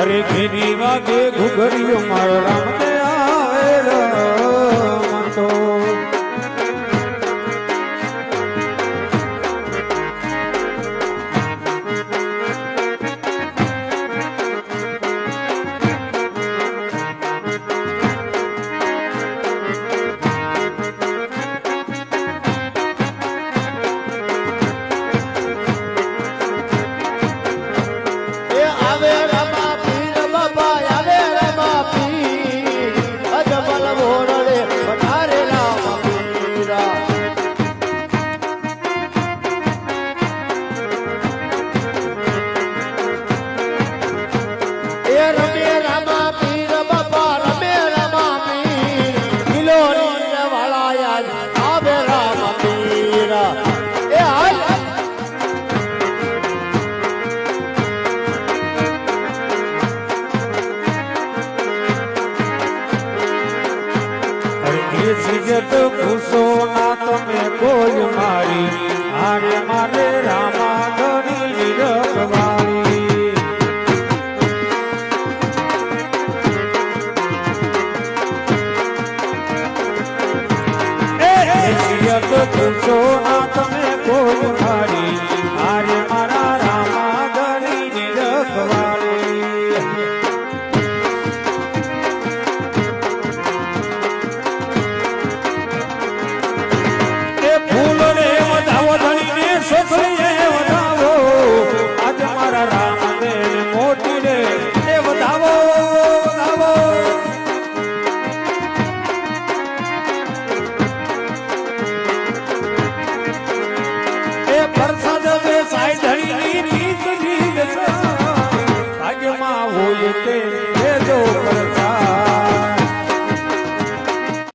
અરે ઘેરી વાગે ઘુઘરીઓ મારો રામ ને આવે રમતો જગત ભૂસો ના તમે કોઈ મારી આરે મારે રામા ગરી રખવાળી જગત ભૂસો ના તમે કોઈ મારી આરે મારા રામા ગરી રખવાળી છોકરીએ વધાવો આજ મારા રામ ને મોટી રે એ વધાવો વધાવો એ પ્રસાદ વે સાઈ ધણી ની રીત ભાગ્યમાં હોય તે